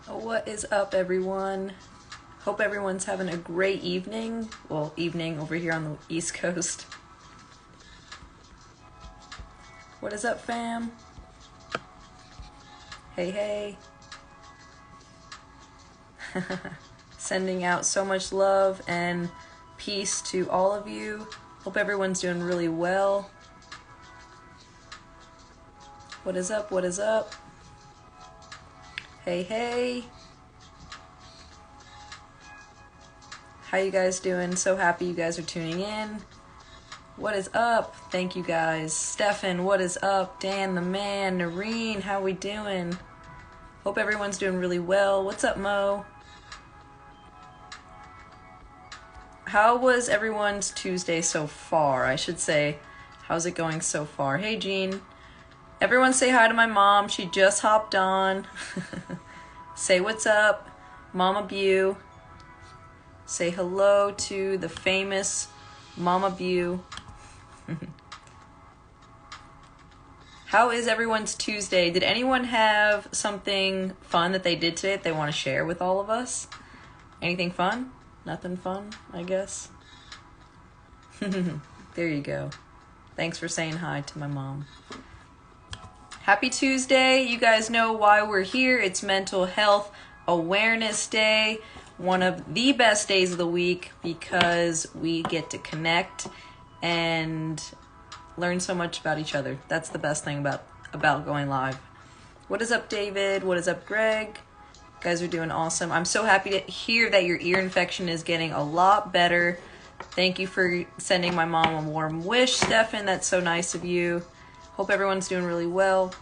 What is up, everyone? Hope everyone's having a great evening. Well, evening over here on the East Coast. What is up, fam? Hey, hey. Sending out so much love and peace to all of you. Hope everyone's doing really well. What is up? What is up? Hey, hey. How you guys doing? So happy you guys are tuning in. What is up? Thank you guys. Stefan, what is up? Dan the man, Noreen, how we doing? Hope everyone's doing really well. What's up, Mo? How was everyone's Tuesday so far? I should say, how's it going so far? Hey, Jean. Everyone say hi to my mom. She just hopped on. Say what's up, Mama Bew. Say hello to the famous Mama Bew. How is everyone's Tuesday? Did anyone have something fun that they did today that they want to share with all of us? Anything fun? Nothing fun, I guess. There you go. Thanks for saying hi to my mom. Happy Tuesday. You guys know why we're here. It's Mental Health Awareness Day. One of the best days of the week because we get to connect and learn so much about each other. That's the best thing about going live. What is up, David? What is up, Greg? You guys are doing awesome. I'm so happy to hear that your ear infection is getting a lot better. Thank you for sending my mom a warm wish, Stefan. That's so nice of you. Hope everyone's doing really well.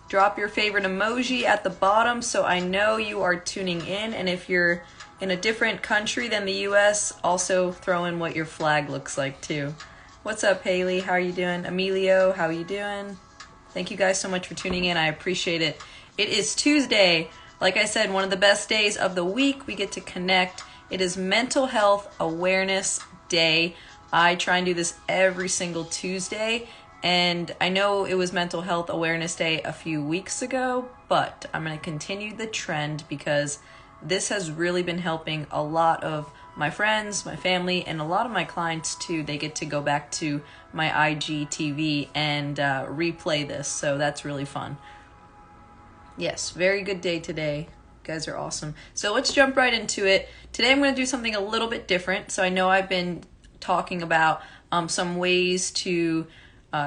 Drop your favorite emoji at the bottom so I know you are tuning in. And if you're in a different country than the US, also throw in what your flag looks like too. What's up, Haley? How are you doing? Emilio, how are you doing? Thank you guys so much for tuning in. I appreciate it. It is Tuesday. Like I said, one of the best days of the week. We get to connect. It is Mental Health Awareness Day. I try and do this every single Tuesday. And I know it was Mental Health Awareness Day a few weeks ago, but I'm going to continue the trend because this has really been helping a lot of my friends, my family, and a lot of my clients too. They get to go back to my IGTV and replay this, so that's really fun. Yes, very good day today. You guys are awesome. So let's jump right into it. Today I'm going to do something a little bit different. So I know I've been talking about some ways to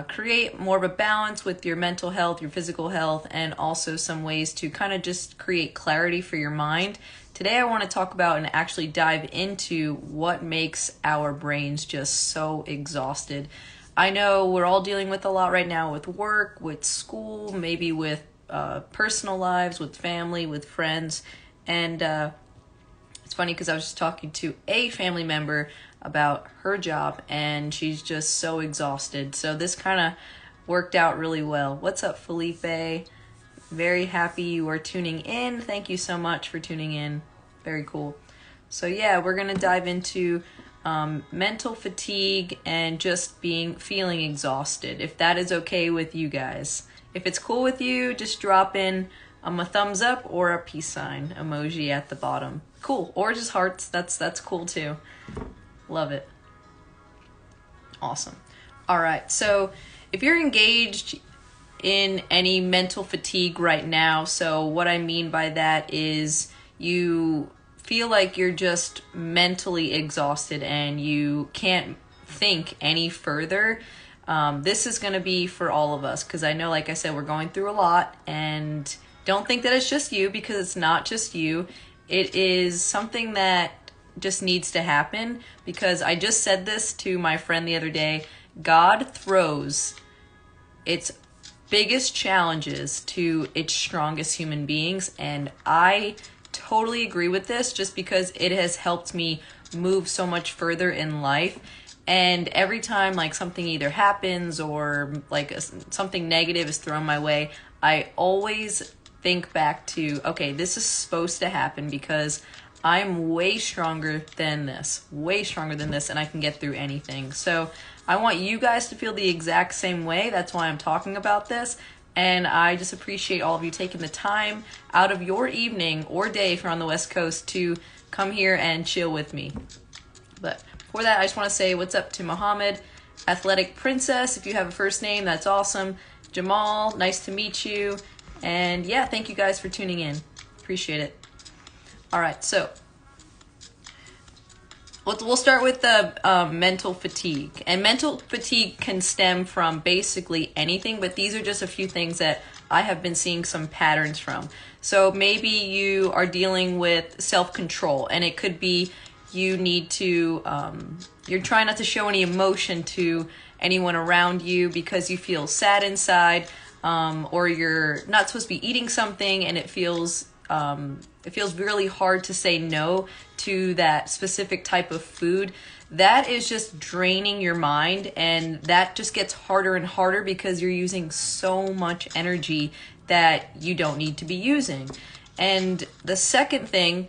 create more of a balance with your mental health, your physical health, and also some ways to kind of just create clarity for your mind. Today I want to talk about and actually dive into what makes our brains just so exhausted. I know we're all dealing with a lot right now with work, with school, maybe with personal lives, with family, with friends, and it's funny because I was just talking to a family member about her job and she's just so exhausted. So this kind of worked out really well. What's up, Felipe? Very happy you are tuning in. Thank you so much for tuning in. Very cool. So yeah, we're going to dive into mental fatigue and just feeling exhausted, if that is okay with you guys. If it's cool with you, just drop in a thumbs up or a peace sign emoji at the bottom. Cool. Or just hearts. That's cool too. Love it. Awesome. All right. So if you're engaged in any mental fatigue right now, so what I mean by that is you feel like you're just mentally exhausted and you can't think any further, this is going to be for all of us because I know, like I said, we're going through a lot, and don't think that it's just you because it's not just you. It is something that just needs to happen because I just said this to my friend the other day. God throws its biggest challenges to its strongest human beings, and I totally agree with this just because it has helped me move so much further in life. And every time like something either happens or like something negative is thrown my way, I always think back to, okay, this is supposed to happen because I'm way stronger than this, and I can get through anything. So I want you guys to feel the exact same way. That's why I'm talking about this, And I just appreciate all of you taking the time out of your evening or day if you're on the West Coast to come here and chill with me. But before that, I just want to say what's up to Mohammed, Athletic Princess. If you have a first name, that's awesome. Jamal, nice to meet you. And yeah, thank you guys for tuning in. Appreciate it. All right, so we'll start with the mental fatigue. And mental fatigue can stem from basically anything, but these are just a few things that I have been seeing some patterns from. So maybe you are dealing with self-control, and it could be you need to, you're trying not to show any emotion to anyone around you because you feel sad inside, or you're not supposed to be eating something and it feels really hard to say no to that specific type of food. That is just draining your mind, and that just gets harder and harder because you're using so much energy that you don't need to be using. And the second thing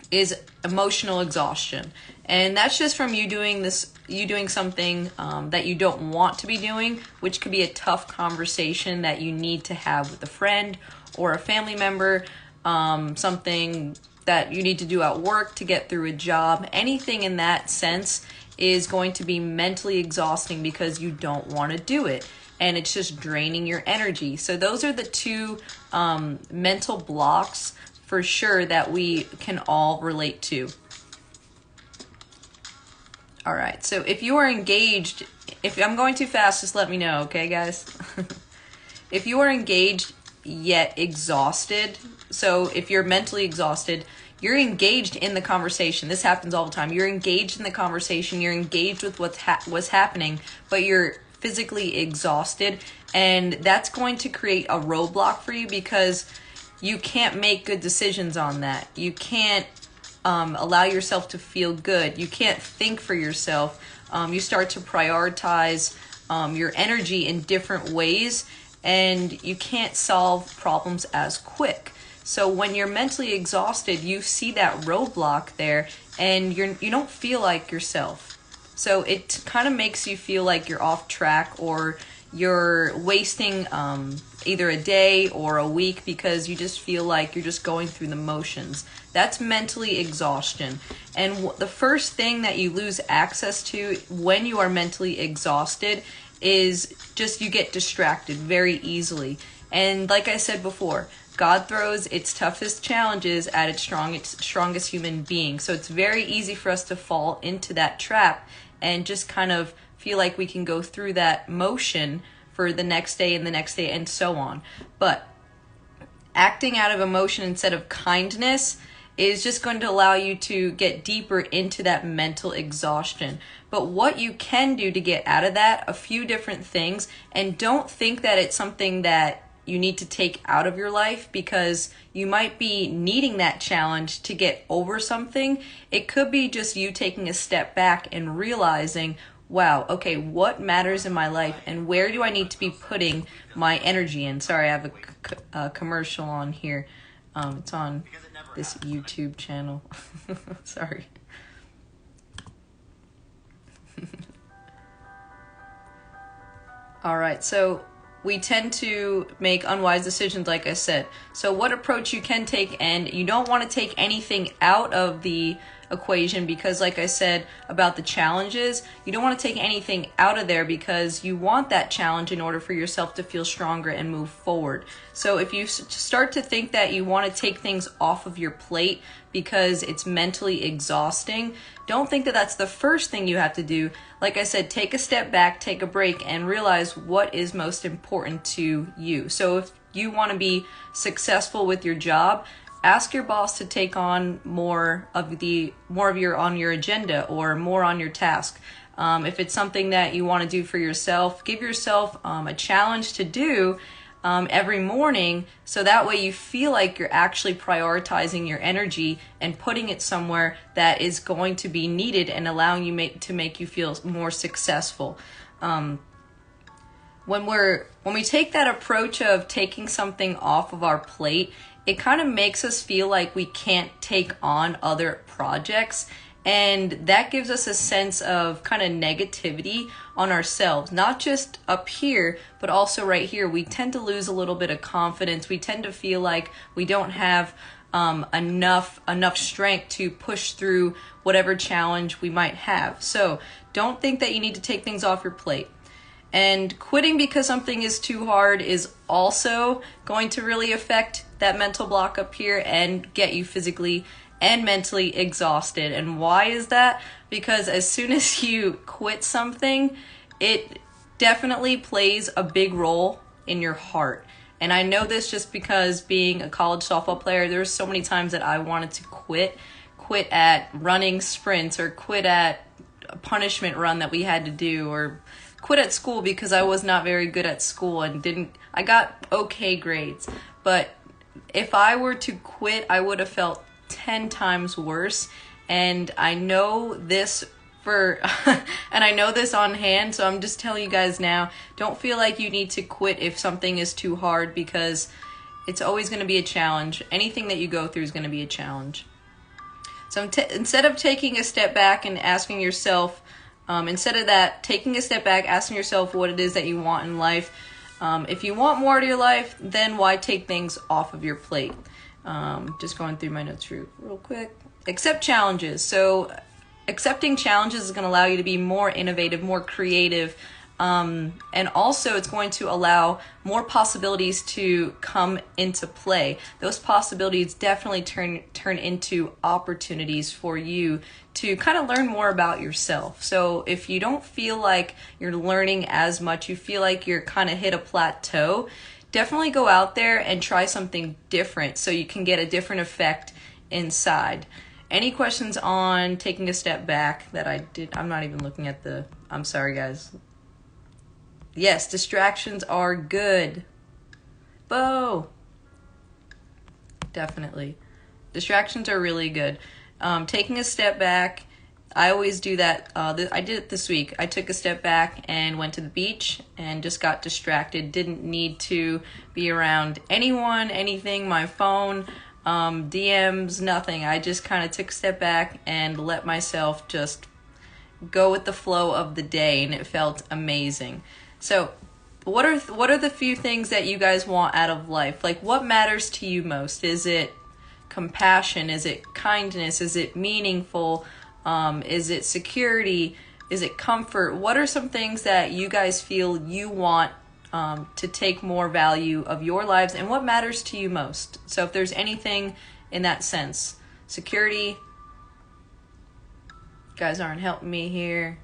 is emotional exhaustion. And that's just from you doing something that you don't want to be doing, which could be a tough conversation that you need to have with a friend or a family member, something that you need to do at work to get through a job. Anything in that sense is going to be mentally exhausting because you don't want to do it, and it's just draining your energy. So those are the two mental blocks for sure that we can all relate to. All right, so if you are engaged, if I'm going too fast, just let me know, okay, guys? If you are engaged yet exhausted, so if you're mentally exhausted, you're engaged in the conversation. This happens all the time. You're engaged in the conversation. You're engaged with what's happening, but you're physically exhausted, and that's going to create a roadblock for you because you can't make good decisions on that. You can't allow yourself to feel good. You can't think for yourself. You start to prioritize your energy in different ways, and you can't solve problems as quick. So when you're mentally exhausted, you see that roadblock there, and you don't feel like yourself. So it kind of makes you feel like you're off track, or you're wasting either a day or a week because you just feel like you're just going through the motions. That's mentally exhaustion. And the first thing that you lose access to when you are mentally exhausted is just you get distracted very easily. And like I said before, God throws its toughest challenges at its strongest human being. So it's very easy for us to fall into that trap and just kind of feel like we can go through that motion for the next day and the next day and so on. But acting out of emotion instead of kindness is just going to allow you to get deeper into that mental exhaustion. But what you can do to get out of that, a few different things, and don't think that it's something that you need to take out of your life because you might be needing that challenge to get over something. It could be just you taking a step back and realizing, wow, okay, what matters in my life and where do I need to be putting my energy in? Sorry, I have a commercial on here. It's on this YouTube channel. Sorry. All right, so we tend to make unwise decisions, like I said. So what approach you can take, and you don't want to take anything out of the equation because, like I said about the challenges, you don't want to take anything out of there because you want that challenge in order for yourself to feel stronger and move forward. So if you start to think that you want to take things off of your plate because it's mentally exhausting, don't think that that's the first thing you have to do. Like I said, take a step back, take a break, and realize what is most important to you. So if you want to be successful with your job, ask your boss to take on more of your on your agenda or more on your task. If it's something that you want to do for yourself, give yourself a challenge to do every morning, so that way you feel like you're actually prioritizing your energy and putting it somewhere that is going to be needed and allowing you to make you feel more successful. When we take that approach of taking something off of our plate, it kind of makes us feel like we can't take on other projects, and that gives us a sense of kind of negativity on ourselves, not just up here, but also right here. We tend to lose a little bit of confidence. We tend to feel like we don't have enough strength to push through whatever challenge we might have. So don't think that you need to take things off your plate. And quitting because something is too hard is also going to really affect that mental block up here and get you physically and mentally exhausted. And why is that? Because as soon as you quit something, it definitely plays a big role in your heart. And I know this just because being a college softball player, there's so many times that I wanted to quit at running sprints, or quit at a punishment run that we had to do, or quit at school because I was not very good at school and I got okay grades. But if I were to quit, I would have felt 10 times worse. And I know this and I know this on hand, so I'm just telling you guys now, don't feel like you need to quit if something is too hard, because it's always going to be a challenge. Anything that you go through is going to be a challenge. So instead of taking a step back and asking yourself, taking a step back, asking yourself what it is that you want in life. If you want more to your life, then why take things off of your plate? Just going through my notes real quick. Accept challenges. So accepting challenges is going to allow you to be more innovative, more creative, and also it's going to allow more possibilities to come into play. Those possibilities definitely turn into opportunities for you to kind of learn more about yourself. So if you don't feel like you're learning as much, you feel like you're kind of hit a plateau, definitely go out there and try something different so you can get a different effect inside. Any questions on taking a step back that I did? I'm not even looking at I'm sorry, guys. Yes, distractions are good. Bo! Definitely. Distractions are really good. Taking a step back, I always do that. I did it this week. I took a step back and went to the beach and just got distracted. Didn't need to be around anyone, anything, my phone, DMs, nothing. I just kind of took a step back and let myself just go with the flow of the day, and it felt amazing. So what are the few things that you guys want out of life? Like, what matters to you most? Is it compassion? Is it kindness? Is it meaningful? Is it security? Is it comfort? What are some things that you guys feel you want to take more value of your lives, and what matters to you most? So if there's anything in that sense, security, you guys aren't helping me here.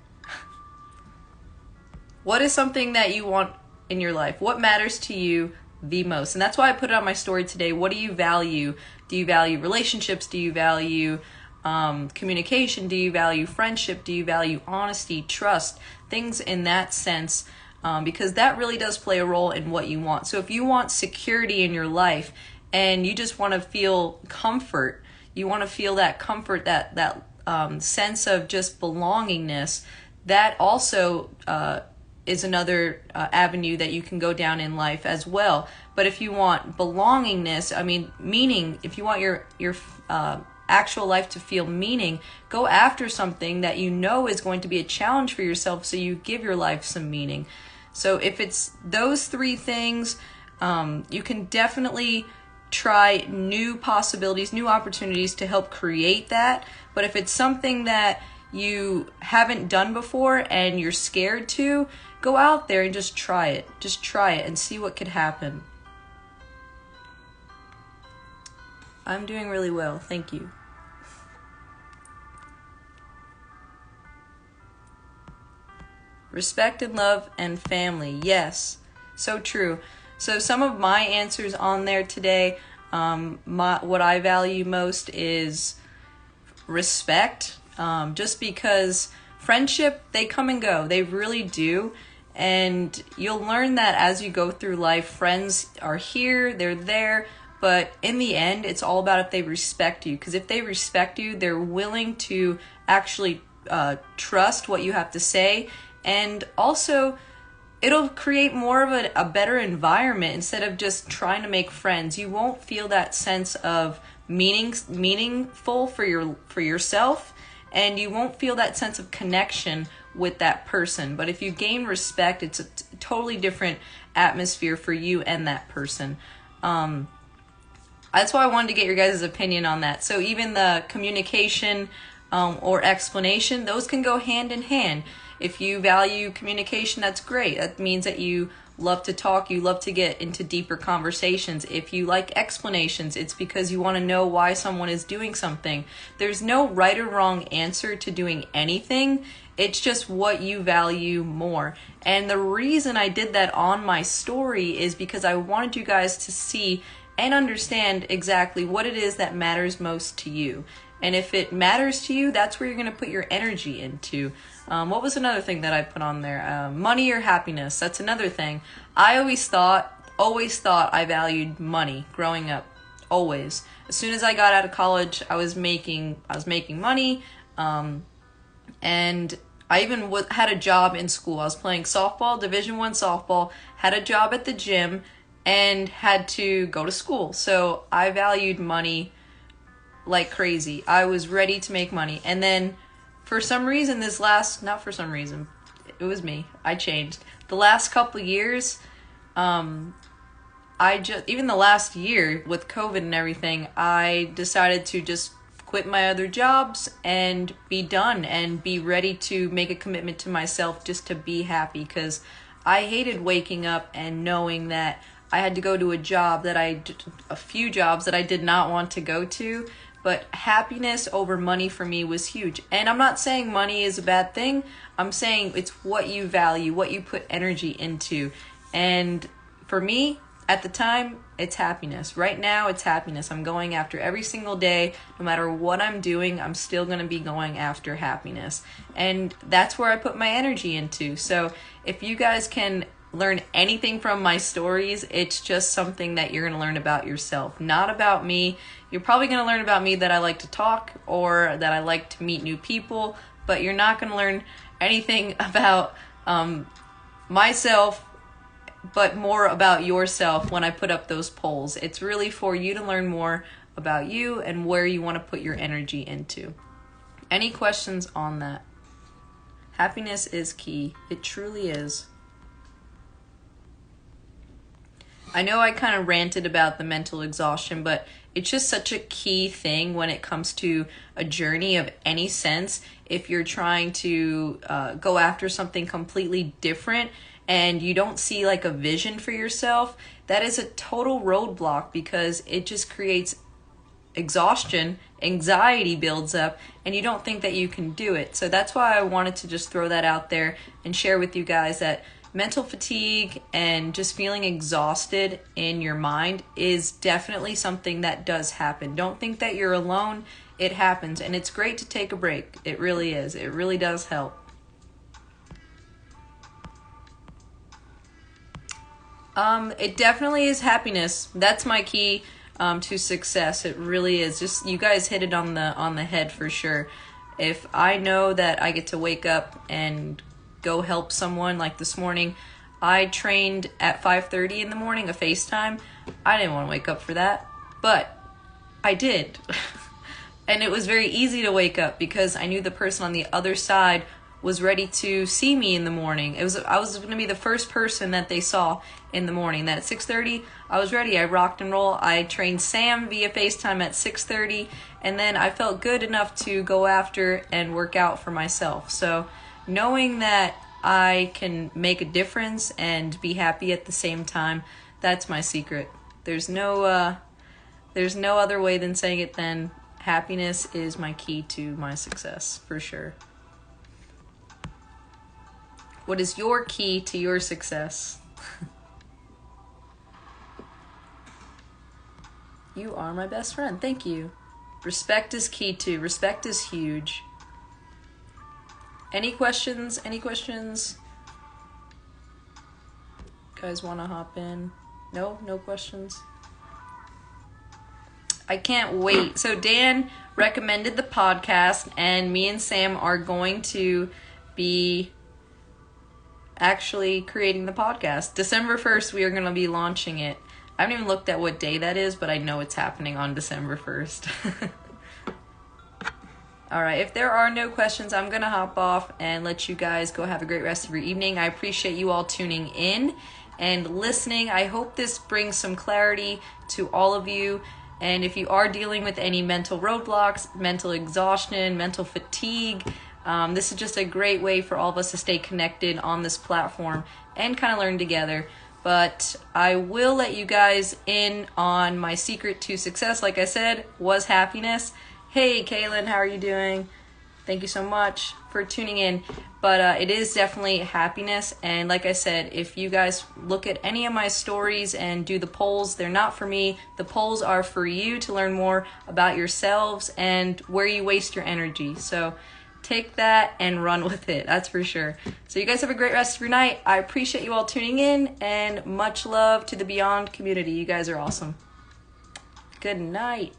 What is something that you want in your life? What matters to you the most? And that's why I put it on my story today. What do you value? Do you value relationships? Do you value communication? Do you value friendship? Do you value honesty, trust, things in that sense? Because that really does play a role in what you want. So if you want security in your life and you just want to feel comfort, you want to feel that comfort, that sense of just belongingness, that also is another avenue that you can go down in life as well. But if you want belongingness, meaning, if you want your actual life to feel meaning, go after something that you know is going to be a challenge for yourself, so you give your life some meaning. So if it's those three things, you can definitely try new possibilities, new opportunities to help create that. But if it's something that you haven't done before and you're scared to, go out there and just try it. Just try it and see what could happen. I'm doing really well. Thank you. Respect and love and family. Yes, so true. So some of my answers on there today, what I value most is respect. Just because friendship, they come and go. They really do. And you'll learn that as you go through life. Friends are here, they're there. But in the end, it's all about if they respect you. Because if they respect you, they're willing to actually trust what you have to say. And also, it'll create more of a better environment instead of just trying to make friends. You won't feel that sense of meaningful for yourself. and you won't feel that sense of connection with that person. But if you gain respect, it's a totally different atmosphere for you and that person. That's why I wanted to get your guys' opinion on that. So even the communication or explanation, those can go hand in hand. If you value communication, that's great. That means that you love to talk, you love to get into deeper conversations. If you like explanations, it's because you want to know why someone is doing something. There's no right or wrong answer to doing anything. It's just what you value more. And the reason I did that on my story is because I wanted you guys to see and understand exactly what it is that matters most to you. And if it matters to you, that's where you're going to put your energy into. What was another thing that I put on there? Money or happiness. That's another thing. I always thought I valued money growing up. Always. As soon as I got out of college, I was making money. And I even had a job in school. I was playing softball, Division I softball, had a job at the gym, and had to go to school. So I valued money like crazy. I was ready to make money. And then for some reason, it was me. I changed. The last couple of years, even the last year with COVID and everything, I decided to just quit my other jobs and be done and be ready to make a commitment to myself just to be happy, because I hated waking up and knowing that I had to go to a few jobs that I did not want to go to. But happiness over money for me was huge. And I'm not saying money is a bad thing. I'm saying it's what you value, what you put energy into. And for me, at the time, it's happiness. Right now, it's happiness. I'm going after every single day. No matter what I'm doing, I'm still going to be going after happiness. And that's where I put my energy into. So if you guys can learn anything from my stories, it's just something that you're going to learn about yourself, not about me. You're probably going to learn about me that I like to talk or that I like to meet new people, but you're not going to learn anything about myself, but more about yourself when I put up those polls. It's really for you to learn more about you and where you want to put your energy into. Any questions on that? Happiness is key. It truly is. I know I kind of ranted about the mental exhaustion, but it's just such a key thing when it comes to a journey of any sense. If you're trying to go after something completely different and you don't see like a vision for yourself, that is a total roadblock, because it just creates exhaustion, anxiety builds up, and you don't think that you can do it. So that's why I wanted to just throw that out there and share with you guys that mental fatigue and just feeling exhausted in your mind is definitely something that does happen. Don't think that you're alone. It happens, and it's great to take a break. It really is. It really does help. It definitely is happiness. That's my key to success. It really is. Just, you guys hit it on the head for sure. If I know that I get to wake up and go help someone, like this morning, I trained at 5:30 in the morning, a FaceTime. I didn't want to wake up for that, but I did. And it was very easy to wake up because I knew the person on the other side was ready to see me in the morning. I was going to be the first person that they saw in the morning. That at 6:30, I was ready. I rocked and roll. I trained Sam via FaceTime at 6:30, and then I felt good enough to go after and work out for myself. So knowing that I can make a difference and be happy at the same time, that's my secret. There's no other way than saying it than happiness is my key to my success, for sure. What is your key to your success? You are my best friend. Thank you. Respect is key too. Respect is huge. Any questions? Any questions? Guys want to hop in? No? No questions? I can't wait. So Dan recommended the podcast, and me and Sam are going to be actually creating the podcast. December 1st, we are going to be launching it. I haven't even looked at what day that is, but I know it's happening on December 1st. All right, if there are no questions, I'm going to hop off and let you guys go have a great rest of your evening. I appreciate you all tuning in and listening. I hope this brings some clarity to all of you. And if you are dealing with any mental roadblocks, mental exhaustion, mental fatigue, this is just a great way for all of us to stay connected on this platform and kind of learn together. But I will let you guys in on my secret to success, like I said, was happiness. Hey, Kaylin, how are you doing? Thank you so much for tuning in. But it is definitely happiness. And like I said, if you guys look at any of my stories and do the polls, they're not for me. The polls are for you to learn more about yourselves and where you waste your energy. So take that and run with it. That's for sure. So you guys have a great rest of your night. I appreciate you all tuning in, and much love to the Beyond community. You guys are awesome. Good night.